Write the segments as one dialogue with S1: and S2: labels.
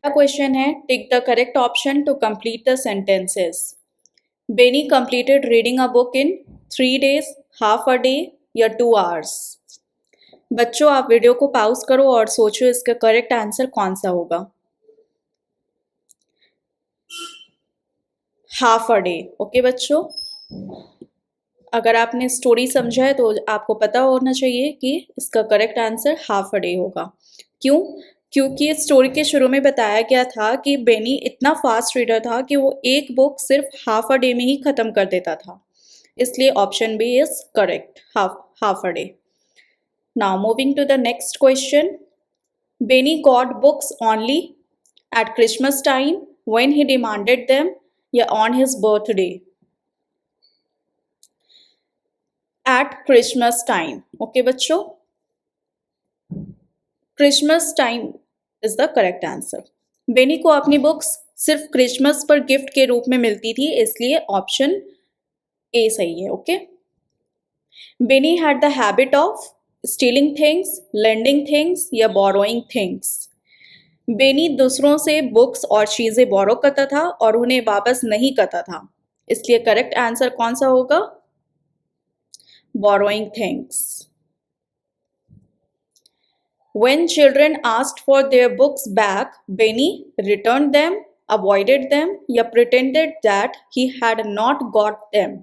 S1: Question है, tick the correct option to complete the sentences. Benny completed reading a book in 3 days, half a day या 2 hours। बच्चों आप video को pause करो और सोचो इसका करेक्ट आंसर कौन सा होगा। Half a day. ओके बच्चों, अगर आपने स्टोरी समझा है तो आपको पता होना चाहिए कि इसका correct answer half a day होगा। क्यों? क्योंकि स्टोरी के शुरू में बताया गया था कि बेनी इतना फास्ट रीडर था कि वो एक बुक सिर्फ हाफ अ डे में ही खत्म कर देता था, इसलिए option b is correct, half a day. Now moving to the next question, Benny got books only at Christmas time when he demanded them या on his birthday. At Christmas time. Okay बच्चों, Christmas time is the correct answer. Benny को अपनी books सिर्फ Christmas पर gift के रूप में मिलती थी, इसलिए ऑप्शन ए सही है। Okay, Benny had the habit of stealing things, lending things या बोरोइंग थिंग्स। बेनी दूसरों से बुक्स और चीजें बोरो करता था और उन्हें वापस नहीं करता था, इसलिए करेक्ट आंसर कौन सा होगा? Borrowing things. When children asked for their books back, Benny returned them, avoided them, या pretended that he had not got them.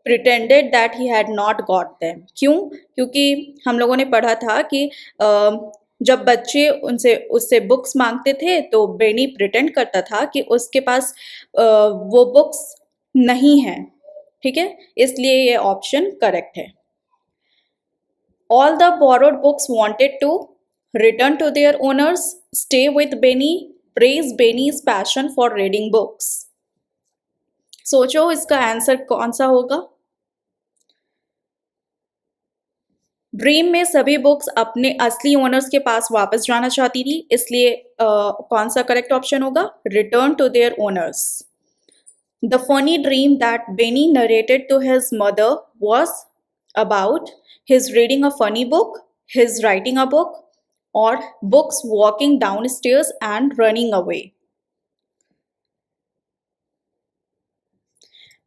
S1: Pretended that he had not got them. क्यों? क्योंकि हम लोगों ने पढ़ा था कि जब बच्चे उससे बुक्स मांगते थे तो बेनी प्रिटेंड करता था कि उसके पास वो बुक्स नहीं है। ठीक है, इसलिए ये ऑप्शन करेक्ट है। All the borrowed books wanted to return to their owners, stay with Benny, praise Benny's passion for reading books. सोचो इसका आंसर कौन सा होगा? ड्रीम में सभी बुक्स अपने असली ओनर्स के पास वापस जाना चाहती थी, इसलिए कौन सा करेक्ट ऑप्शन होगा? Return to their owners. The funny dream that Benny narrated to his mother was about his reading a funny book, his writing a book, or books walking downstairs and running away.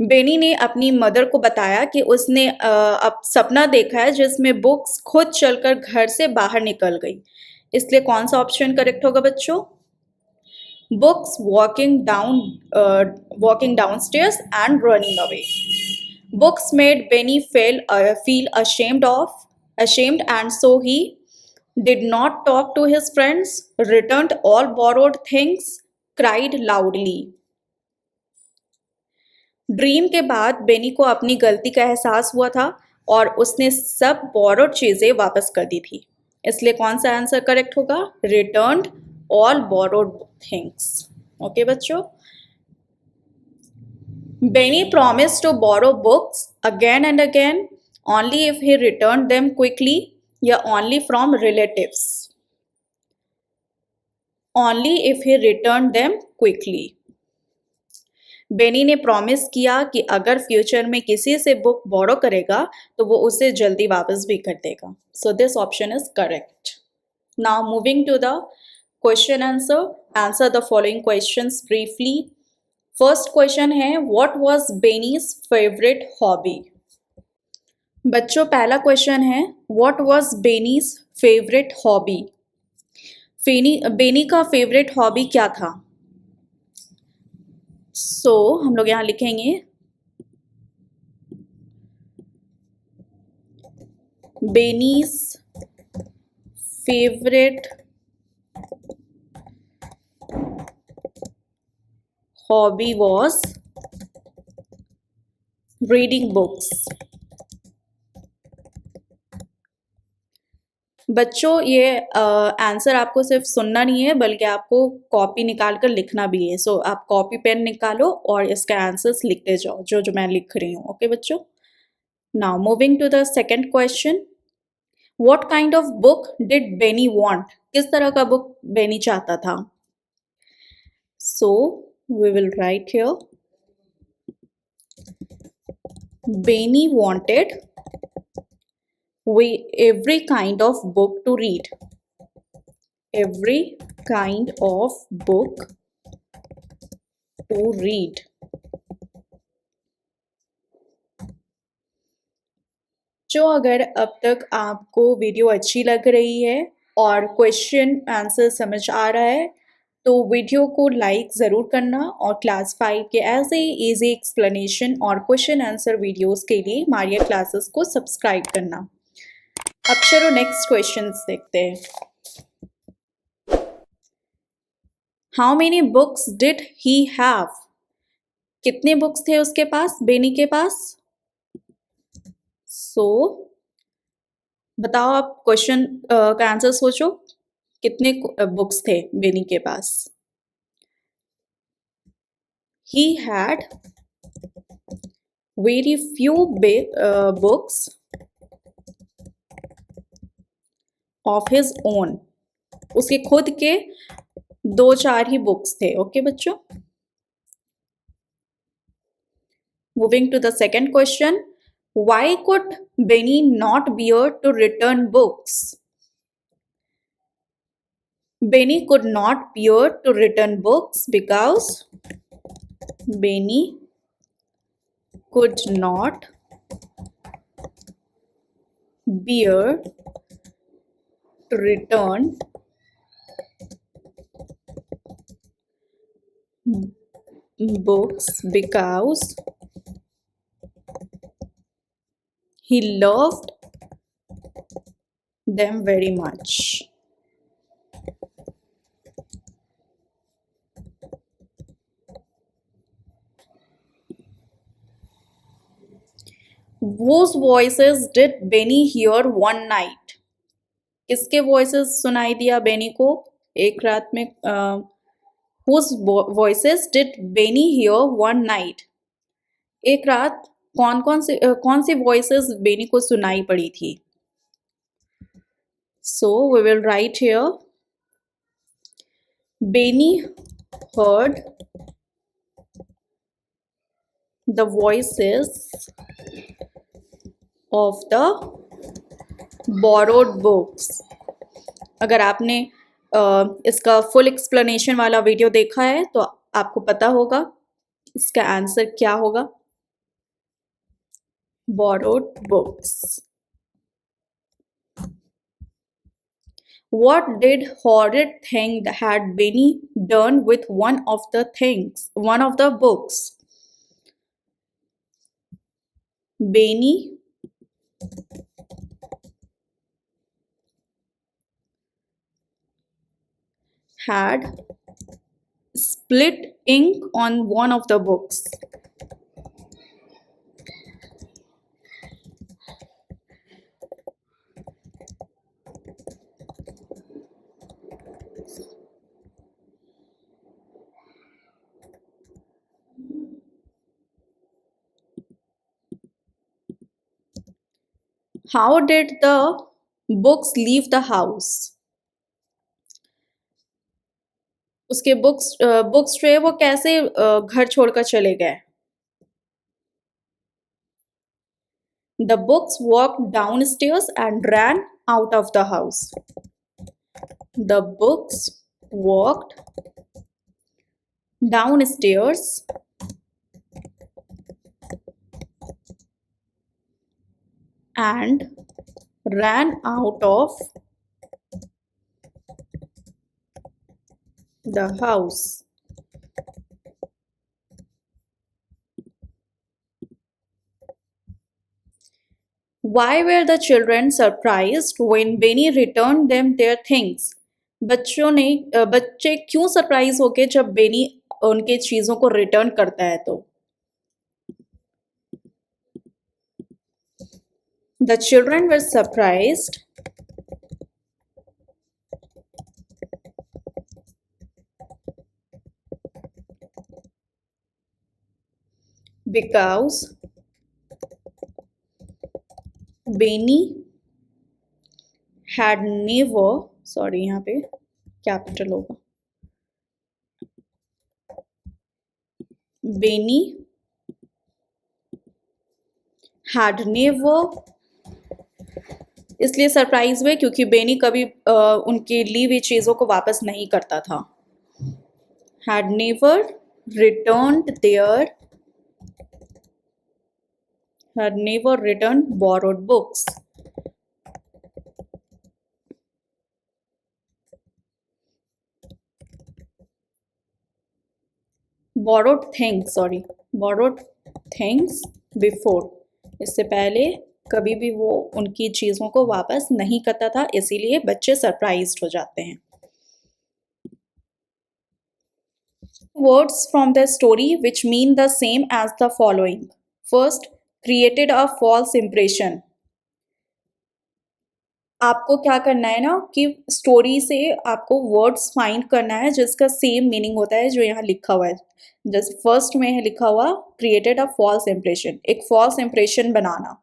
S1: Benny ने अपनी mother को बताया कि उसने अब सपना देखा है जिसमें बुक्स खुद चलकर घर से बाहर निकल गई, इसलिए कौन सा ऑप्शन करेक्ट होगा बच्चों? Books walking downstairs and running away. Books made Benny feel ashamed, and so he did not talk to his friends, returned all borrowed things, cried loudly. Dream के बाद बेनी को अपनी गलती का एहसास हुआ था और उसने सब बोरोड चीजें वापस कर दी थी, इसलिए कौन सा आंसर करेक्ट होगा? Returned all borrowed things. Okay बच्चों, Benny promised to borrow books again and again only if he returned them quickly या only from relatives? Only if he returned them quickly. Benny ने promise किया कि अगर future में किसी से book बोरो करेगा तो वो उसे जल्दी वापस भी कर देगा। So this option is correct. Now moving to the question answer the following questions briefly. First question है, what was Benny's favourite hobby? बच्चों पहला क्वेश्चन है, what was Benny's favourite hobby? Benny का फेवरेट हॉबी क्या था? हम लोग यहां लिखेंगे Benny's favourite hobby was reading books. बच्चों ये आंसर आपको सिर्फ सुनना नहीं है बल्कि आपको कॉपी निकाल कर लिखना भी है। सो आप कॉपी पेन निकालो और इसका आंसर्स लिखते जाओ जो जो मैं लिख रही हूँ। ओके बच्चों, now moving to the second question, what kind of book did Benny want? किस तरह का बुक बेनी चाहता था? So we will write here, Benny wanted every kind of book to read. every kind of book to read. जो अगर अब तक आपको वीडियो अच्छी लग रही है और क्वेश्चन आंसर समझ आ रहा है तो वीडियो को लाइक ज़रूर करना और क्लास 5 के ऐसे ही ईजी एक्सप्लेनेशन और क्वेश्चन आंसर वीडियोस के लिए मारिया क्लासेस को सब्सक्राइब करना। अब चलो नेक्स्ट क्वेश्चंस देखते हैं। How many books did he have? कितने बुक्स थे उसके पास, बेनी के पास? सो बताओ आप क्वेश्चन का आंसर सोचो, कितने बुक्स थे बेनी के पास? He had very few books of his own. उसके खुद के 2-4 ही बुक्स थे। ओके बच्चों, moving to the second question, why could Benny not bear to return books? Benny could not bear to return books because Benny could not bear to return books because he loved them very much. Whose voices did Benny hear one night? किसके voices सुनाई दिया बेनी को एक रात में? Whose voices did Benny hear one night? एक रात कौन सी voices बेनी को सुनाई पड़ी थी? So we will write here, Benny heard the voices of the borrowed books. अगर आपने इसका फुल एक्सप्लेनेशन वाला वीडियो देखा है तो आपको पता होगा इसका आंसर क्या होगा। borrowed books. What did horrid thing had Benny done with one of the books? Benny had split ink on one of the books. How did the books leave the house? उसके books tray वो कैसे घर छोड़कर चले गए? The books walked downstairs and ran out of the house. The books walked downstairs and ran out of the house. Why were the children surprised when Benny returned them their things? बच्चे क्यों surprise हो गए जब बेनी उनके चीजों को return करता है तो? The children were surprised because Benny had never, sorry यहाँ पे कैपिटल होगा, Benny had never इसलिए सरप्राइज हुए क्योंकि बेनी कभी उनकी ली हुई चीज़ों को वापस नहीं करता था। had never returned their had never returned borrowed books. borrowed things before, इससे पहले कभी भी वो उनकी चीज़ों को वापस नहीं करता था, इसीलिए बच्चे सरप्राइज्ड हो जाते हैं। Words from the story which mean the same as the following. First, created a false impression. आपको क्या करना है ना कि स्टोरी से आपको वर्ड्स फाइंड करना है जिसका सेम मीनिंग होता है जो यहाँ लिखा हुआ है। जैसे फर्स्ट में है लिखा हुआ क्रिएटेड अ फॉल्स इम्प्रेशन, एक फॉल्स इम्प्रेशन बनाना।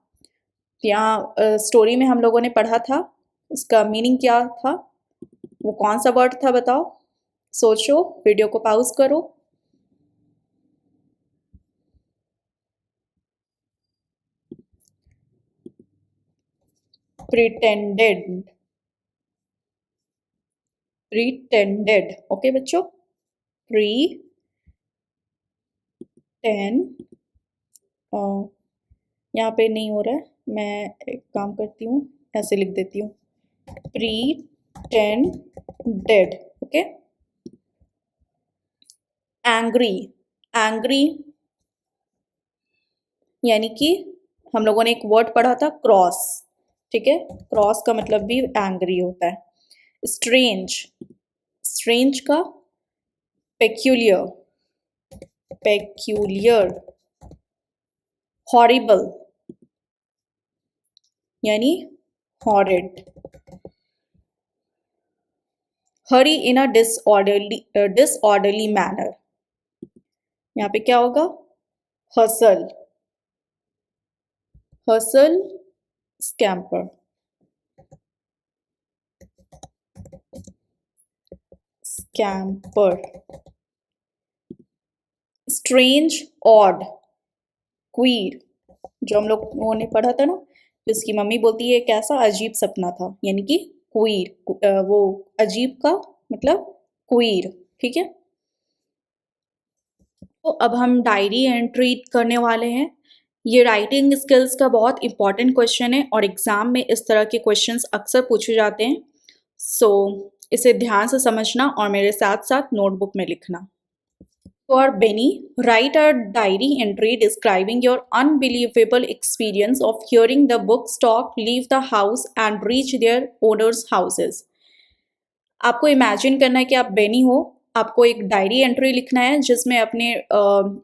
S1: यहाँ स्टोरी में हम लोगों ने पढ़ा था, उसका मीनिंग क्या था, वो कौन सा वर्ड था बताओ, सोचो, वीडियो को पॉज करो। प्रिटेंडेड, प्रिटेंडेड, ओके बच्चों, यहाँ पे नहीं हो रहा है, मैं एक काम करती हूँ, ऐसे लिख देती हूँ, प्रीटेंडेड, ओके। एंग्री, एंग्री यानी कि हम लोगों ने एक वर्ड पढ़ा था क्रॉस, ठीक है, क्रॉस का मतलब भी एंग्री होता है। स्ट्रेंज, स्ट्रेंज का पेक्यूलियर, पेक्यूलियर। हॉरिबल यानी हॉरिड। हरी इन अ डिसऑर्डरली मैनर, यहाँ पे क्या होगा, hustle, hustle, scamper, scamper. Strange, odd, queer, जो हम लोगों ने पढ़ा था ना, जिसकी मम्मी बोलती है कैसा अजीब सपना था, यानी कि क्वीर, वो अजीब का मतलब क्वीर, ठीक है। तो अब हम डायरी एंट्री करने वाले हैं। ये राइटिंग स्किल्स का बहुत इंपॉर्टेंट क्वेश्चन है और एग्जाम में इस तरह के क्वेश्चंस अक्सर पूछे जाते हैं। सो इसे ध्यान से समझना और मेरे साथ साथ नोटबुक में लिखना। For Benny, write a diary entry describing your unbelievable experience of hearing the books talk, leave the house, and reach their owners' houses. आपको इमेजिन करना है कि आप बेनी हो, आपको एक डायरी एंट्री लिखना है जिसमें अपने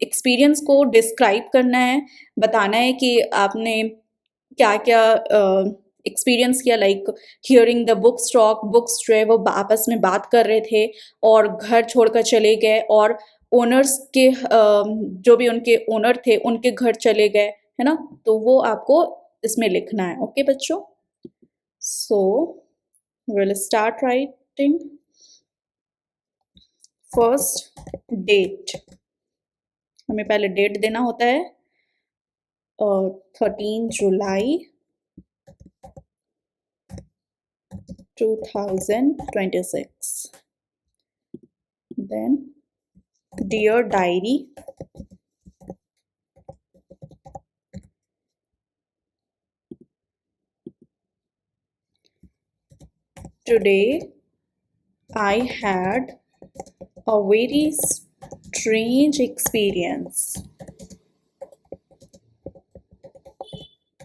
S1: एक्सपीरियंस को डिस्क्राइब करना है, बताना है कि आपने क्या क्या एक्सपीरियंस किया, like hearing the books talk, books जो है वो आपस में बात कर रहे थे और घर छोड़कर चले गए, और ओनर्स के जो भी उनके ओनर थे उनके घर चले गए, है ना, तो वो आपको इसमें लिखना है, ओके बच्चों। So will start writing. First, date, हमें पहले डेट देना होता है, 13 जुलाई 2026। then dear diary, today I had a very strange experience।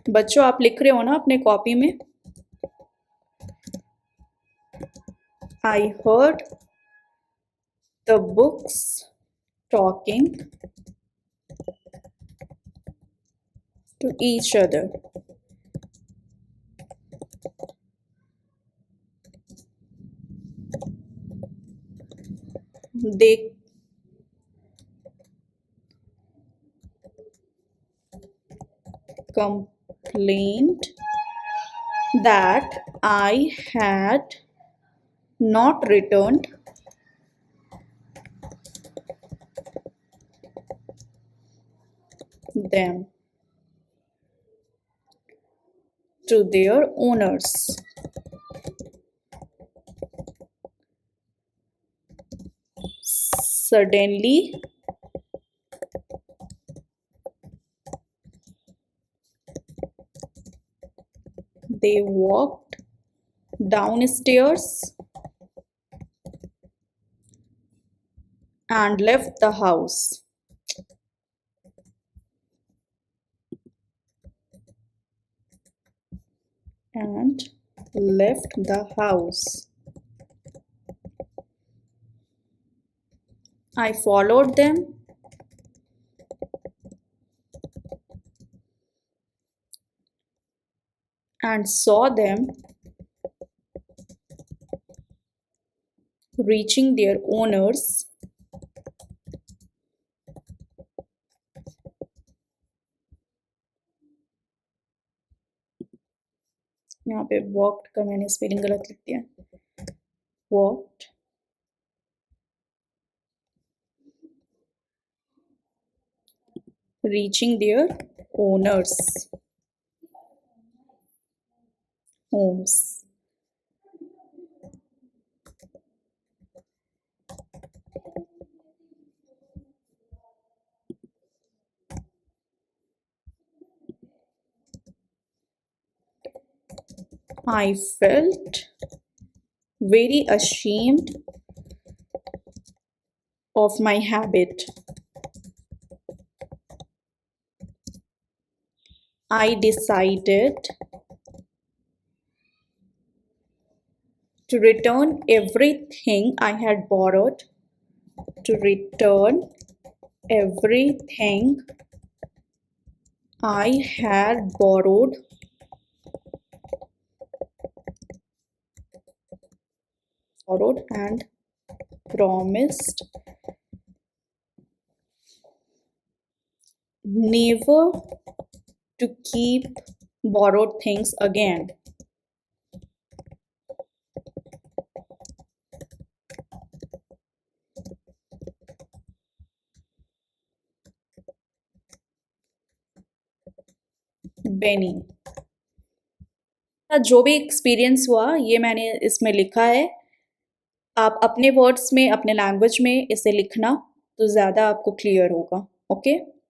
S1: बच्चों आप लिख रहे हो ना अपने कॉपी में, I heard the books talking to each other। They complained that I had not returned them। to their owners. Suddenly, they walked downstairs and left the house. And left the house. I followed them and saw them reaching their owners. यहाँ पे walked का मैंने spelling गलत लिख दिया. Walked reaching their owners' homes. I felt very ashamed of my habit. I decided to return everything I had borrowed. To return everything I had borrowed and promised never to keep borrowed things again. Benny. जो भी experience हुआ ये मैंने इसमें लिखा है. आप अपने वर्ड्स में अपने लैंग्वेज में इसे लिखना तो ज़्यादा आपको क्लियर होगा. ओके.